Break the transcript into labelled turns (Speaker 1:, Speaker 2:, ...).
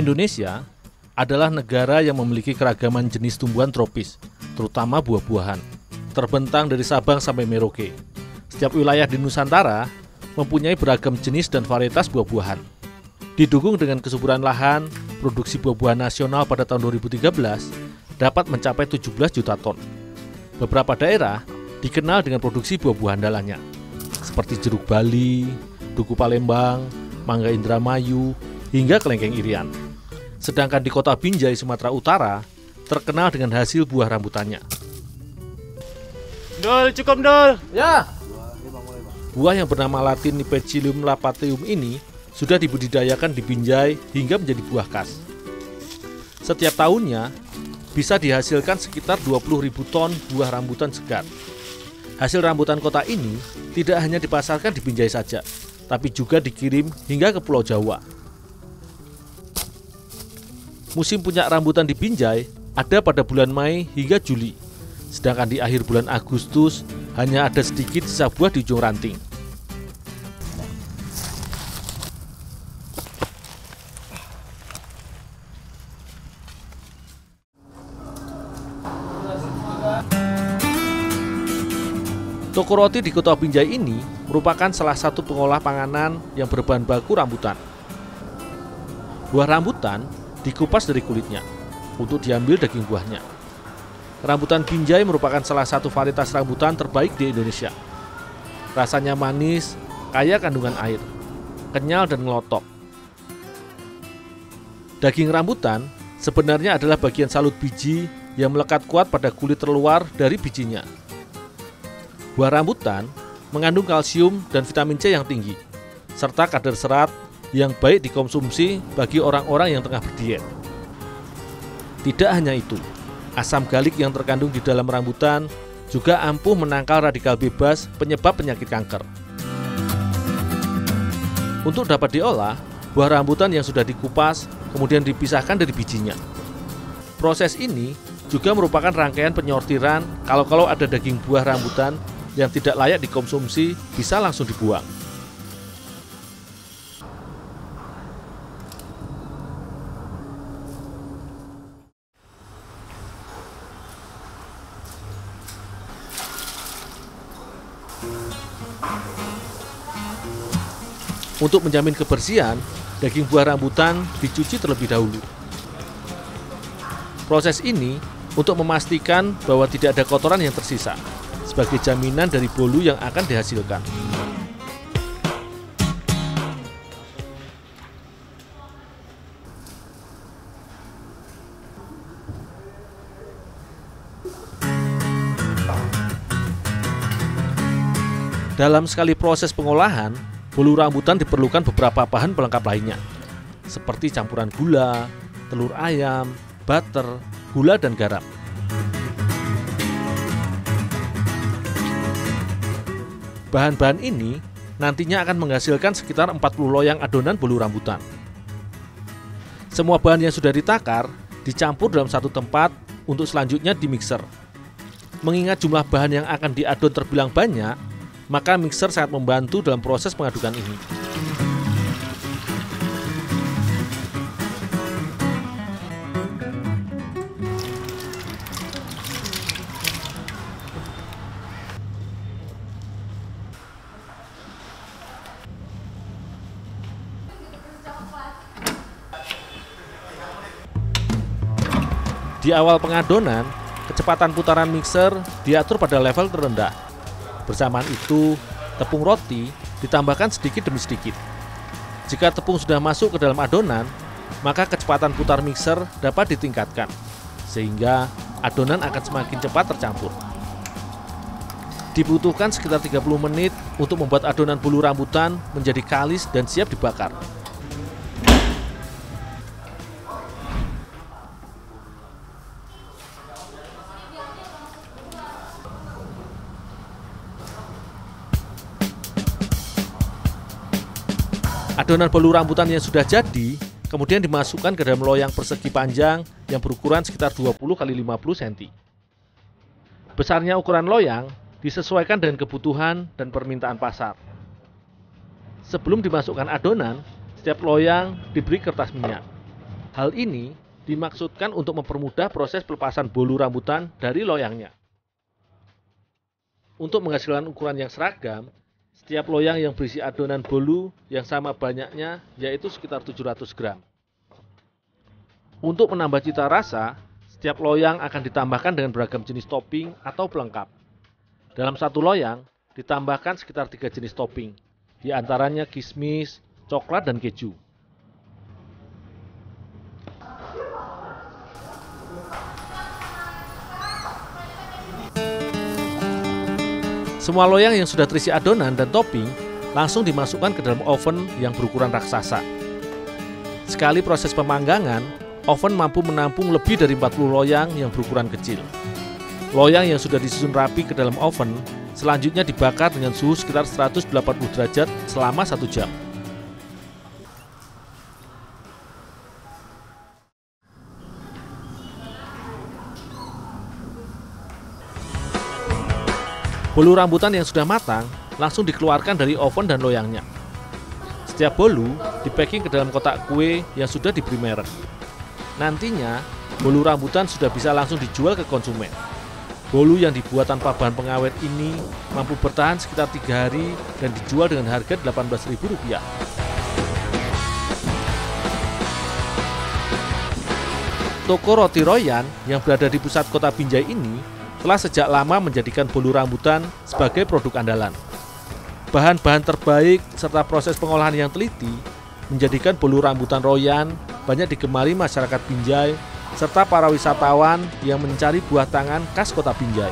Speaker 1: Indonesia adalah negara yang memiliki keragaman jenis tumbuhan tropis, terutama buah-buahan, terbentang dari Sabang sampai Merauke. Setiap wilayah di Nusantara mempunyai beragam jenis dan varietas buah-buahan. Didukung dengan kesuburan lahan, produksi buah-buahan nasional pada tahun 2013 dapat mencapai 17 juta ton. Beberapa daerah dikenal dengan produksi buah-buah andalannya, seperti jeruk Bali, duku Palembang, mangga Indramayu, hingga kelengkeng Irian. Sedangkan di kota Binjai, Sumatera Utara, terkenal dengan hasil buah rambutannya.
Speaker 2: Dul, cukup Dul.
Speaker 1: Ya. Buah yang bernama latin Nipecilium lapateum ini sudah dibudidayakan di Binjai hingga menjadi buah khas. Setiap tahunnya bisa dihasilkan sekitar 20.000 ton buah rambutan segar. Hasil rambutan kota ini tidak hanya dipasarkan di Binjai saja, tapi juga dikirim hingga ke Pulau Jawa. Musim puncak rambutan di Binjai ada pada bulan Mei hingga Juli, sedangkan di akhir bulan Agustus hanya ada sedikit sisa buah di ujung ranting. Toko roti di kota Binjai ini merupakan salah satu pengolah panganan yang berbahan baku rambutan. Buah rambutan dikupas dari kulitnya untuk diambil daging buahnya. Rambutan Binjai merupakan salah satu varietas rambutan terbaik di Indonesia. Rasanya manis, kaya kandungan air, kenyal dan ngelotok. Daging rambutan sebenarnya adalah bagian salut biji yang melekat kuat pada kulit terluar dari bijinya. Buah rambutan mengandung kalsium dan vitamin C yang tinggi, serta kadar serat yang baik dikonsumsi bagi orang-orang yang tengah berdiet. Tidak hanya itu, asam galik yang terkandung di dalam rambutan juga ampuh menangkal radikal bebas penyebab penyakit kanker. Untuk dapat diolah, buah rambutan yang sudah dikupas kemudian dipisahkan dari bijinya. Proses ini juga merupakan rangkaian penyortiran kalau ada daging buah rambutan yang tidak layak dikonsumsi bisa langsung dibuang. Untuk menjamin kebersihan, daging buah rambutan dicuci terlebih dahulu. Proses ini untuk memastikan bahwa tidak ada kotoran yang tersisa, sebagai jaminan dari bolu yang akan dihasilkan. Dalam sekali proses pengolahan, bolu rambutan diperlukan beberapa bahan pelengkap lainnya, seperti campuran gula, telur ayam, butter, gula, dan garam. Bahan-bahan ini nantinya akan menghasilkan sekitar 40 loyang adonan bolu rambutan. Semua bahan yang sudah ditakar dicampur dalam satu tempat untuk selanjutnya dimixer. Mengingat jumlah bahan yang akan diadon terbilang banyak, maka mixer sangat membantu dalam proses pengadukan ini. Di awal pengadonan, kecepatan putaran mixer diatur pada level terendah. Bersamaan itu, tepung roti ditambahkan sedikit demi sedikit. Jika tepung sudah masuk ke dalam adonan, maka kecepatan putar mixer dapat ditingkatkan, sehingga adonan akan semakin cepat tercampur. Dibutuhkan sekitar 30 menit untuk membuat adonan bolu rambutan menjadi kalis dan siap dibakar. Adonan bolu rambutan yang sudah jadi kemudian dimasukkan ke dalam loyang persegi panjang yang berukuran sekitar 20 x 50 cm. Besarnya ukuran loyang disesuaikan dengan kebutuhan dan permintaan pasar. Sebelum dimasukkan adonan, setiap loyang diberi kertas minyak. Hal ini dimaksudkan untuk mempermudah proses pelepasan bolu rambutan dari loyangnya. Untuk menghasilkan ukuran yang seragam, setiap loyang yang berisi adonan bolu yang sama banyaknya yaitu sekitar 700 gram. Untuk menambah cita rasa, setiap loyang akan ditambahkan dengan beragam jenis topping atau pelengkap. Dalam satu loyang, ditambahkan sekitar 3 jenis topping, di antaranya kismis, coklat, dan keju. Semua loyang yang sudah terisi adonan dan topping langsung dimasukkan ke dalam oven yang berukuran raksasa. Sekali proses pemanggangan, oven mampu menampung lebih dari 40 loyang yang berukuran kecil. Loyang yang sudah disusun rapi ke dalam oven selanjutnya dibakar dengan suhu sekitar 180 derajat selama 1 jam. Bolu rambutan yang sudah matang langsung dikeluarkan dari oven dan loyangnya. Setiap bolu dipacking ke dalam kotak kue yang sudah diberi merek. Nantinya, bolu rambutan sudah bisa langsung dijual ke konsumen. Bolu yang dibuat tanpa bahan pengawet ini mampu bertahan sekitar 3 hari dan dijual dengan harga Rp18.000. Toko Roti Royan yang berada di pusat kota Binjai ini telah sejak lama menjadikan bolu rambutan sebagai produk andalan. Bahan-bahan terbaik serta proses pengolahan yang teliti menjadikan bolu rambutan Royan banyak digemari masyarakat Binjai serta para wisatawan yang mencari buah tangan khas kota Binjai.